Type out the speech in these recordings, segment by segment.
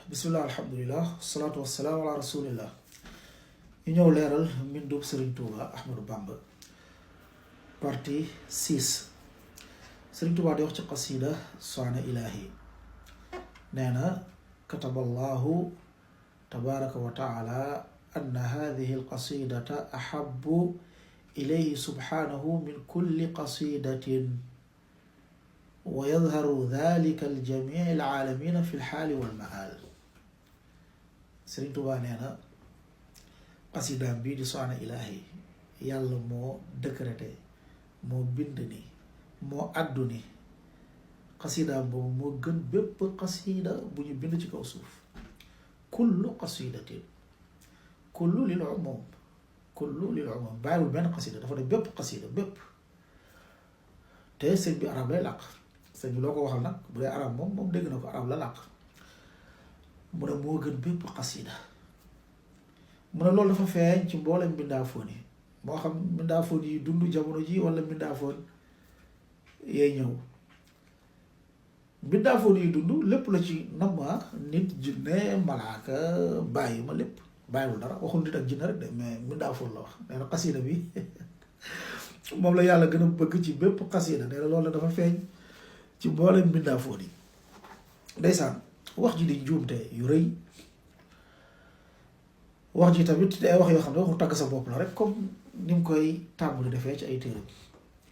bismillah alhamdulillah salaatu wassalaam ala rasulillah ñu ñëw leeral mbindub Sëriñ Tuuba Ahmadu Bamba partie 6 Sëriñ Tuuba di wax ci qasida Saana Ilaahi nee na kataballahu tabaraka wa taala anna hadihi alqasidata ahabbu ilayhi subhanahu min kulli qasidatin wa yadharu dhalika aljamii alaalamina fi lxaali walmaal. Sëriñ Tuuba nee na qasidaam bii di Saana Ilaahi yàlla moo décrété moo bind ni moo àddu ni qasidaam boobu moo gën bépp qasida bu ñu bind ci kaw suuf. kullu qasidatin kullu lil umum bàyyiwul benn qasida dafa ne bépp qasida bépp. te sëñ bi arab lay làq sëñ bi loo ko waxal nag bu dee arab moom dégg na ko arab la làq mu ne moo gën bépp qasida mu ne loolu dafa feeñ ci mboolem mbindaafoon yi moo xam mbindaafoon yi dund jamono ji wala mbindaafoon yee ñëw. mbindaafoon yi dund lépp la ci namma nit jinne malaaka bàyyi ma lépp bàyyiwul dara waxul nit ak jinne rek de mais mbindaafoon la wax nee na qasida bi moom la yàlla gën a bëgg ci bépp qasida nee na loolu dafa feeñ ci mboolem mbindaafoon yi. ndeysaan wax ji di njuumte yu rëy wax ji tamit day wax yoo xam ne waxu tagg sa bopp la rek comme ni mu koy tàmbali defee ci ay téere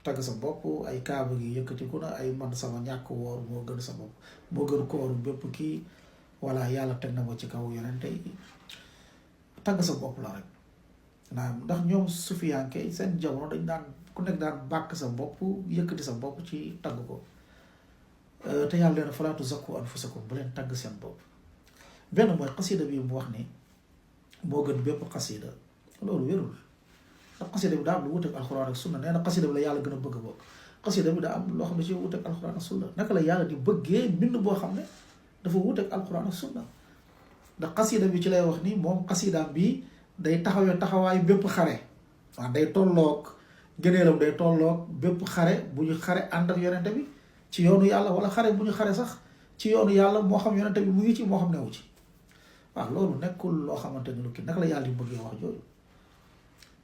tagg sa bopp ay kaaba gi yëkkatiku na ay man sama ñàkk woor moo gën sa bopp moo gën kooru bépp kii walla yàlla teg na ma ci kaw yonente yi tagg sa bopp la rek naam ndax ñoom sufiyanke seen jamono dañ daan ku nekk daan bàkk sa bopp yëkkati sa bopp ci tagg ko te yàlla leen falaa tuzakku anfusakum bu leen tagg seen bopp. benn mooy qasida bi mu wax ni moo gën bépp qasida loolu wérul ndax qasida bi daa am lu wuteeg alxuraan ak sunna nee na qasida bi la yàlla gën a bëgg bokk qasida bi daa am loo xam ne ci wuteeg alxuraan ak sunna naka la yàlla di bëggee mbind boo xam ne dafa wuteeg alxuraan ak sunna ndax qasida bi ci lay wax ni moom qasidaam bi day taxawee taxawaayu bépp xare waaw day tolloog gëneelam day tolloog bépp xare bu ñu xare ànd ak yonente bi ci yoonu yàlla wala xare bu ñu xare sax ci yoonu yàlla moo xam yonente bi mu ngi ci moo xam newu ci waaw loolu nekkul loo xamante ni lu kii naka la yàlla di bëggee wax jooju.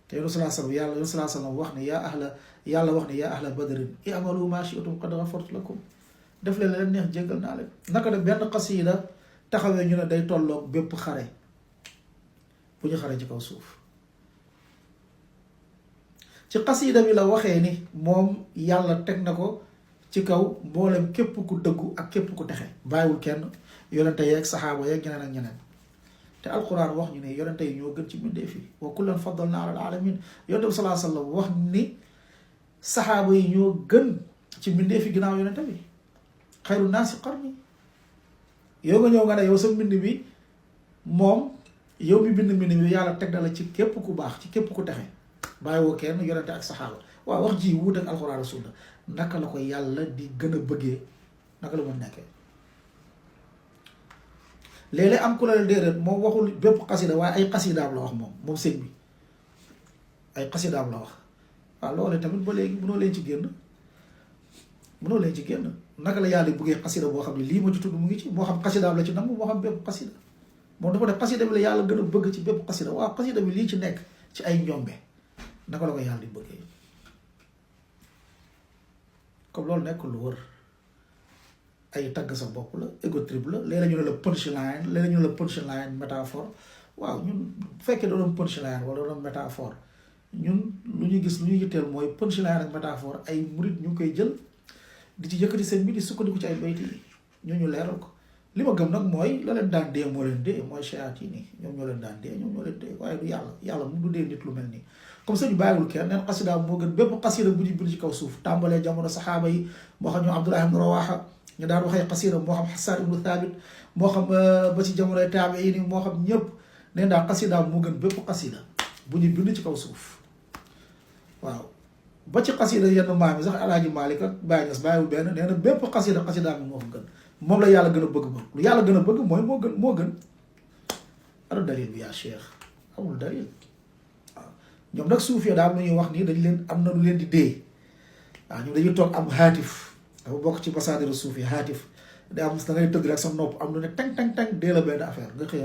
te yonent sallallahu alayhi wa sallam wax ni yàlla wax ni yaa ahla badrin i'malu maa shi'tum qad ghafartu lakum def leen neex jéggal naa leen. naka la benn qasida taxawee ñu ne day tolloog bépp xare bu ñu xare ci kaw suuf ci qasida bi la waxee ni moom yàlla teg na ko ci kaw mboolem képp ku dëggu ak képp ku texe bàyyiwul kenn yonente yeeg saxaaba yeeg ñeneen ak ñeneen. te alquran wax ñu ne yonente yi ñoo gën ci mbindeef yi wa kullan faddalna ala alamin yonente bi salaa sallam wax ni saxaaba yi ñoo gën ci mbindeef yi ginnaaw yonente bi xayru naasi qarni. yow nga ñëw nga ne yow sa mbind bi moom yow mi bind mbind bi yàlla teg na la ci képp ku baax ci képp ku texe bàyyiwoo kenn yonente ak saxaaba waaw wax ji wuute ak alquran ak sunna naka la ko yàlla di gën a bëggee naka la mën nekkee. léeg-léeg am ku la déedéet moom waxul bépp qasida waaye ay qasidaam la wax moom sëñ bi ay qasidaam la wax waaw loolu tamit ba léegi mënoo leen ci génn naka la yàlla bëggee qasida boo xam ne lii ma ci tudd mu ngi ci moo xam qasidaam la ci nangu moo xam bépp qasida moom dafa def qasida bi la yàlla gën a bëgg ci bépp qasida waaw qasida bi lii ci nekk ci ay njombe naka la ko yàlla di bëggee comme loolu nekk lu wër ay tagg sa bopp la ego trip la léeg-léeg ñu ne la punchline léeg-léeg ñu ne la punchline métaphore waaw ñun bu fekkee doon punchline wala doon métaphore ñun lu ñu gis lu ñu yitteel mooy punchline ak métaphore ay murit ñu ngi koy jël di ci yëkkati seen bi di sukkandiku ci ay bayti yi ñu leeral ko. li ma gëm nag mooy la leen daan dee moo leen dee mooy shayatin yi ñoom ñoo leen daan dee ñoom ñoo leen dee waaye du yàlla mu du dee nit lu mel nii. comme ça ñu bàyyiwul kenn neen qasida moo gën bépp qasida bu ñu bind ci kaw suuf tàmbalee jamono saxaaba yi moo xam ñoom Abdullah ibn Rawaha ñu daan waxee qasida moo xam Hassan ibnu Thabit moo xam ba ci jamonoy taabiin yi moo xam ñëpp neen daal qasida moo gën bépp qasida bu ñu bind ci kaw suuf waaw. ba ci qasida yenn maam yi sax Alaaji Maalik ak Baay Ñas bàyyiwul benn nee na bépp qasida bi moo ko gën moom la yàlla gën a bëgg ba lu yàlla gën a bëgg mooy moo gën ana dalil bi yaa cheikh amul dalil waaw. ñoom nag suufee daal lu ñuy wax nii dañ leen am na lu leen di dee waaw ñoom dañuy toog am haatif dafa bokk ci basaadiru suufi haatif day am da ngay tëdd rek sa nopp am lu ne tang tang tang dee la benn affaire nga xëy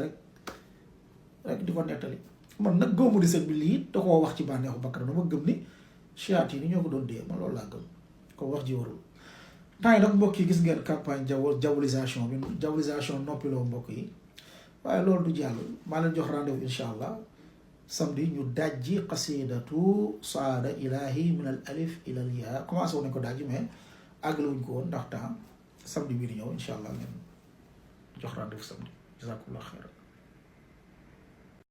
rek di ko nettali man nag gëmu di sëñ bi lii da koo wax ci bànneexu bakkanam dama gëm ni chiaat yi ni ñoo ko doon dee man loolu laa gëm ko wax ji warul temps yi nag mbokk yi gis ngeen campagne diabolisation bi diabolisation noppiloo mbokk yi waaye loolu du jàll maa leen jox rendez-vous incha allah samedi ñu dajji qasidatu saada ilahi min al alif ila al yaa commencé woon nañ ko dajji mais àggale wuñ ko woon ndax temps samedi bii di ñëw incha allah ngeen jox rendez-vous samedi jazakumullah xeyran